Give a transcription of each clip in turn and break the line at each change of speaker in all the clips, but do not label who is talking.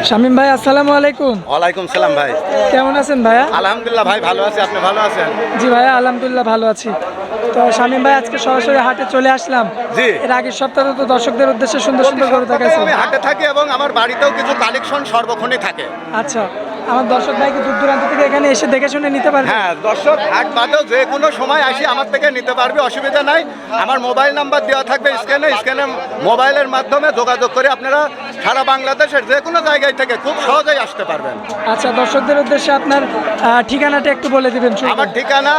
শামীম ভাই আসসালামু আলাইকুম।
ওয়ালাইকুম সালাম ভাই।
কেমন আছেন ভাইয়া?
আলহামদুলিল্লাহ ভাই ভালো আছি, আপনি ভালো আছেন?
জি ভাইয়া আলহামদুলিল্লাহ ভালো আছি। তো শামীম ভাই আজকে সরাসরি হাটে চলে আসলাম।
জি।
এর আগের সপ্তাহে তো দর্শকদের উদ্দেশ্যে সুন্দর সুন্দর গরু দেখাইছেন।
আমি হাটে থাকি এবং আমার বাড়িতেও কিছু কালেকশন সর্বক্ষণই থাকে।
আচ্ছা, আমার দর্শক ভাইকে দূর দূরান্ত থেকে এখানে এসে দেখে শুনে নিতে পারবে?
হ্যাঁ, দর্শক হাট বাদেও যে কোনো সময় আসি আমার থেকে নিতে পারবে, অসুবিধা নাই। আমার মোবাইল নাম্বার দেওয়া থাকবে স্ক্যানে মোবাইলের মাধ্যমে যোগাযোগ করে আপনারা সারা বাংলাদেশের যে কোনো জায়গায় থেকে খুব সহজেই আসতে পারবেন।
আচ্ছা, দর্শকদের উদ্দেশ্যে আপনার ঠিকানাটা একটু বলে দিবেন।
আমার ঠিকানা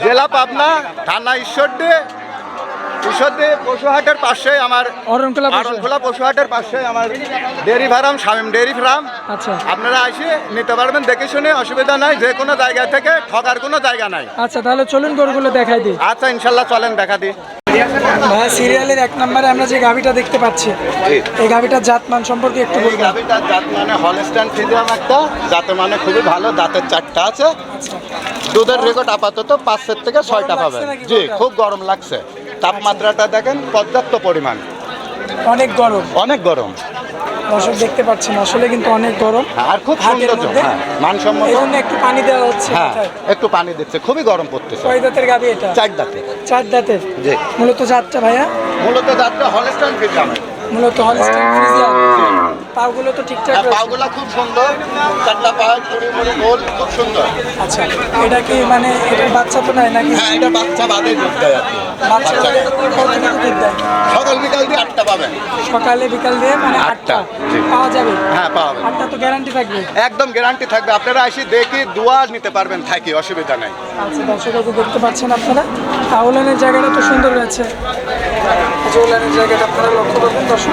জেলা পাবনা, থানা ঈশ্বরদী পশুহাটের পাশে আমার অরণখোলা পশুহাটের পাশে আমার dairy farm, Shamim dairy farm.
আচ্ছা,
আপনারা এসে নিতে পারবেন দেখে শুনে, অসুবিধা নাই। যে কোনো জায়গা থেকে ঠকার কোনো জায়গা নাই।
আচ্ছা তাহলে চলুন গরুগুলো দেখাই দিই।
আচ্ছা ইনশাল্লাহ চলেন দেখা দিই।
ভাই সিরিয়ালের 1 নম্বরে আমরা যে গাভিটা দেখতে পাচ্ছি, এই গাভিটার জাতমান সম্পর্কে একটু
এই
বলবেন?
গাভিটার জাত মানে হলস্টাইন ফ্রিজিয়ান, একটা জাতের মানে খুবই ভালো, দাঁতের 4টা আছে। দুধের রেকর্ড আপাতত 5 থেকে 6টা পাবেন। জি, খুব গরম লাগছে। তাপমাত্রাটা দেখেন পর্যাপ্ত পরিমাণ,
অনেক গরম।
অনেক গরম।
দর্শক দেখতে পাচ্ছেন আসলে কিন্তু অনেক গরম
আর খুব সৌন্দর্য, হ্যাঁ মানসম্মত।
এই জন্য একটু পানি দেওয়া হচ্ছে।
হ্যাঁ, একটু পানি দিচ্ছে, খুবই গরম পড়তেছে।
কয় দাঁতের গাভি এটা?
4 দাঁতে।
4 দাঁতের।
জি।
মূলত জাতটা ভাইয়া?
মূলত জাতটা হলস্টাইন ফ্রিজিয়ান।
মূলত হলস্টাইন ফ্রিজিয়ান। পাগুলো তো ঠিকঠাক রয়েছে।
পাগুলা খুব সুন্দর, 4টা পা পুরো গোল, খুব সুন্দর।
আচ্ছা, এটা কি মানে এটার বাচ্চা তো নাই নাকি?
হ্যাঁ, এটা বাচ্চা বাদে দুধ দেয় আর কি।
বাচ্চা কতটুকু দুধ দেয়?
সকাল বিকাল দিয়ে 8টা পাবেন।
সকালে বিকাল দিয়ে মানে 8টা
জি।
পাওয়া যাবে?
হ্যাঁ, পাওয়া যাবে।
8টা তো গ্যারান্টি থাকবে?
একদম গ্যারান্টি থাকবে। আপনারা এসে দেখি দোয়া নিতে পারবেন, থাকি, অসুবিধা নাই।
আচ্ছা, দর্শক এই যে দেখতে পাচ্ছেন আপনারা, উলানের জায়গাটা তো সুন্দর রয়েছে। উলানের জায়গাটা আপনারা লক্ষ্য করবেন দর্শক,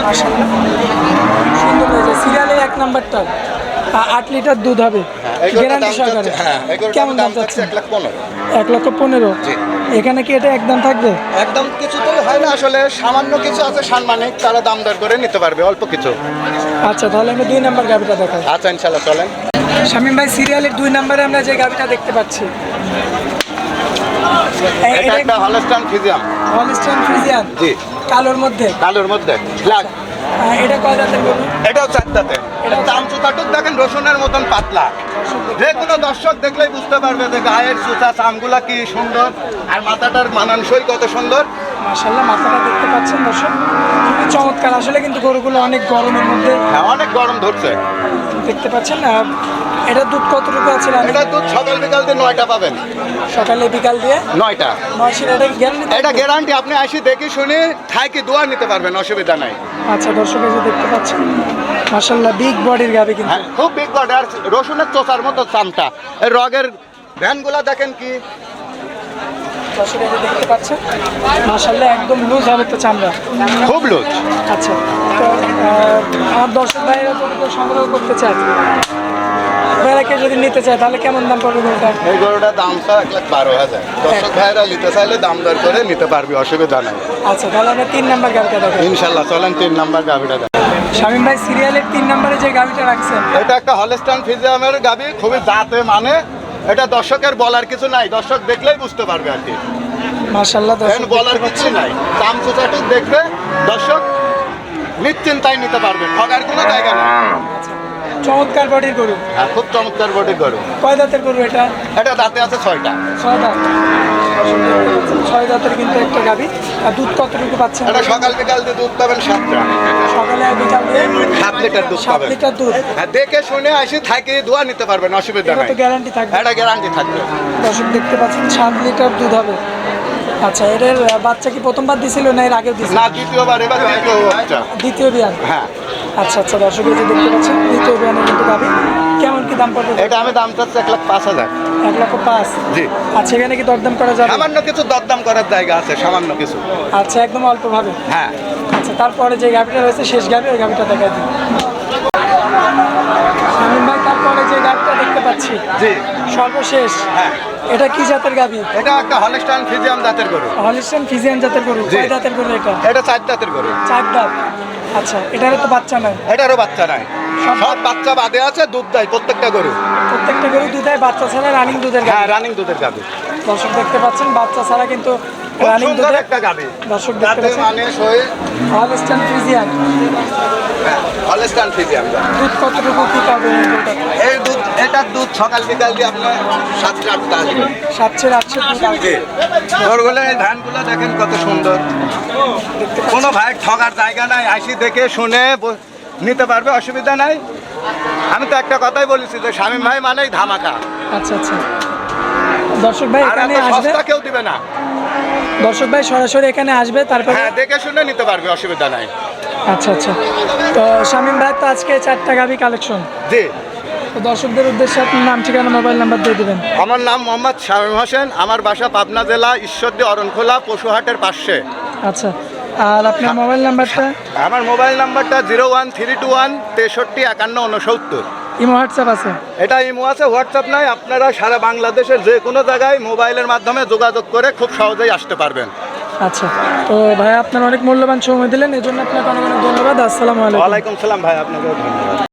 মাশাআল্লাহ সুন্দর রয়েছে। সিরিয়ালে 1 নাম্বারটা 8 লিটার দুধ হবে গ্যারান্টি সহকারে। কেমন দাম চাচ্ছেন?
1,15,000।
1,15,000।
জি।
এখানে কি এটা একদম থাকবে?
একদম কিছু তো হয় না, আসলে সামান্য কিছু আছে সাম্মানিক, তারা দাম দর করে নিতে পারবে অল্প কিছু।
আচ্ছা, তাহলে আমি 2 নাম্বার গাভিটা দেখাই।
আচ্ছা ইনশাল্লাহ চলেন।
শামীম ভাই সিরিয়ালের 2 নাম্বারে আমরা যে গাভিটা দেখতে পাচ্ছি,
এটা একটা হলস্টাইন ফ্রিজিয়ান।
Holstein Friesian.
জি।
কালোর মধ্যে।
কালোর মধ্যে ব্ল্যাক।
এটা কয় দাঁতের গরু?
এটাও 4 দাঁতে। এটা দাম চুতাটুক দেখেন রসুনের মতন পাতলা। যে কোনো দর্শক দেখলেই বুঝতে পারবে যে গায়ের চুতা চামগুলা কি সুন্দর, আর মাথাটার মানানসই কত সুন্দর।
মাশাআল্লাহ, মাথাটা দেখতে পাচ্ছেন দর্শক, খুবই চমৎকার। আসলে কিন্তু গরুগুলো অনেক গরমের মধ্যে।
হ্যাঁ, অনেক গরম ধরছে।
দেখতে পাচ্ছেন না, এটা দুধ কতটুকু আছে?
এটা দুধ সকাল বিকাল দিয়ে 9টা পাবেন।
সকালে বিকাল দিয়ে
9টা।
9 এটা গ্যারান্টি?
এটা গ্যারান্টি। আপনি আসি দেখি শুনি থাকি দোয়া নিতে পারবেন, অসুবিধা নাই।
আচ্ছা, দর্শক এই যে দেখতে পাচ্ছেন মাশাআল্লাহ বিগ বডির গাভি কিন্তু।
হ্যাঁ, খুব বিগ বডি, আর রসুনের চোচার মতো চামটা। এই রগের ভ্যানগুলা দেখেন কি।
দর্শক এই যে দেখতে পাচ্ছেন মাশাআল্লাহ একদম লুজ হবে তো চামড়া,
খুব লুজ।
আচ্ছা, তো আমার দর্শক ভাইয়েরা যদি কেউ সংগ্রহ করতে চায়, ভাইয়াকে যদি নিতে চায়, তাহলে কেমন দাম পড়বে গরুটা?
এই গরুটার দাম তো 1,12,000। দর্শক ভাইরা নিতে চাইলে দাম দর করে নিতে পারবি, অসুবিধা নাই।
আচ্ছা, তাহলে আমরা 3 নাম্বার গাভিটা দেখাই।
ইনশাল্লাহ চলেন 3 নাম্বার গাভিটা দেখ।
শামীম ভাই সিরিয়ালের 3 নাম্বারে যে গাভিটা রাখছেন,
এটা একটা হলস্টাইন ফ্রিজিয়ানের গাভি, খুবই জাতে মানে। এটা দর্শকের বলার কিছু নাই, দর্শক দেখলেই বুঝতে পারবে আর কি।
মাশাআল্লাহ দর্শক
বলার কিছু নাই, দাম চুচাটুক দেখবে দর্শক নিশ্চিন্তায় নিতে পারবে, ঠগার কোনো জায়গা নেই।
চমৎকার বডির গরু।
হ্যাঁ, খুব চমৎকার বডির গরু।
কয় দাঁতের গরু এটা?
এটা দাঁতে আছে 6টা।
6 দাঁত। 6 দাঁতের কিন্তু একটা গাভি। আর দুধ কতটুকু পাচ্ছেন?
এটা সকাল বিকাল দিয়ে দুধ পাবেন 7টা।
সকালে আর বিকাল দিয়ে
7 লিটার দুধ
7
পাবেন।
লিটার দুধ।
হ্যাঁ, দেখে শুনে আসি থাকি দোয়া নিতে পারবেন, অসুবিধা
এটা
নাই।
তো গ্যারান্টি থাকবে?
এটা গ্যারান্টি থাকবে।
দর্শক দেখতে পাচ্ছেন 7 লিটার দুধ হবে। আচ্ছা, এর বাচ্চা কি প্রথমবার দিছিল না এর আগেও দিছিল?
না, দ্বিতীয়বার, এবার দ্বিতীয় বাচ্চা।
দ্বিতীয় বিয়ান।
হ্যাঁ।
আচ্ছা আচ্ছা, দর্শক এই যে দেখতে পাচ্ছেন দ্বিতীয় বিয়ানের কিন্তু গাভি। কেমন কি দাম পড়বে?
এটা আমি দাম চাচ্ছি 1,05,000।
1,05,000।
জি।
আচ্ছা, এখানে কি দরদাম করা যাবে?
সামান্য কিছু দরদাম করার জায়গা আছে, সামান্য কিছু।
আচ্ছা, একদম অল্প ভাবে।
হ্যাঁ।
আচ্ছা, তারপরে যে গাভিটা রয়েছে শেষ গাভি, ওই গাভিটা দেখা দিন। শামীম ভাই, তারপরে যে গাভিটা দেখতে পাচ্ছি,
জি।
সর্বশেষ,
হ্যাঁ,
এটা কি জাতের গাভি?
এটা একটা হলস্টাইন ফ্রিজিয়ান জাতের গরু।
হলিস্টাইন ফ্রিজিয়ান জাতের গরু।
জি।
কয় দাঁতের গরু এটা?
এটা 4 দাঁতের গরু।
4 দাঁত। আচ্ছা, এটারও তো বাচ্চা নাই?
এটারও বাচ্চা নাই, সব বাচ্চা বাদে আছে, দুধ দেয় প্রত্যেকটা গরু।
প্রত্যেকটা গরু দুধের বাচ্চা ছাড়া রানিং দুধের গাভি।
হ্যাঁ, রানিং দুধের গাভি।
দর্শক দেখতে পাচ্ছেন বাচ্চা ছাড়া কিন্তু
খুব
রানিং
সুন্দর
দুধের।
একটা গাভি।
দর্শক দেখতে
যাতে
পাচ্ছেন
মানে সয়ে
হলিস্টাইন ফ্রিজিয়ান।
Holstein Friesian.
দুধ কতটুকু কি পাবেন এই গরুটা?
এই দুধ, এটার দুধ সকাল বিকাল দিয়ে আপনার 7-8টা আসবে।
7-8 দুধ আসবে।
গরুগুলো এই ধানগুলো দেখেন কত সুন্দর। কোনো ভাই ঠকার জায়গা নাই, আসি দেখে শুনে নিতে পারবে, অসুবিধা নাই। আমি তো একটা কথাই বলেছি যে শামীম ভাই মানেই ধামাকা,
আচ্ছা আচ্ছা। দর্শক ভাই
আর
এখানে
এত
আসবে,
সস্তা কেউ দিবে না।
দর্শক ভাই সরাসরি এখানে আসবে, তারপরে
হ্যাঁ, দেখে শুনে নিতে পারবে, অসুবিধা নাই।
আচ্ছা আচ্ছা। তো শামীম ভাই তো আজকে 4টা গাভী কালেকশন,
জি,
তো দর্শকদের উদ্দেশ্যে আপনার নাম, ঠিকানা, মোবাইল নাম্বার দিয়ে দেবেন।
আমার নাম মোহাম্মদ শামীম হোসেন, আমার বাসা পাবনা জেলা ঈশ্বরদী অরণখোলা পশুহাটের পাশে।
আচ্ছা, আর আপনার মোবাইল নাম্বারটা?
আমার মোবাইল নাম্বারটা 01321 63 51 69।
ইমো হোয়াটসঅ্যাপ আছে?
এটা ইমো আছে, হোয়াটসঅ্যাপ নাই। আপনারা সারা বাংলাদেশের যে কোনো জায়গায় মোবাইলের মাধ্যমে যোগাযোগ করে খুব সহজেই আসতে পারবেন।
আচ্ছা, তো ভাই আপনার অনেক মূল্যবান সময় দিলেন, এই জন্য আপনাকে অনেক অনেক ধন্যবাদ। আসসালামু আলাইকুম।
ওয়ালাইকুম সালাম ভাই, আপনাকেও ধন্যবাদ।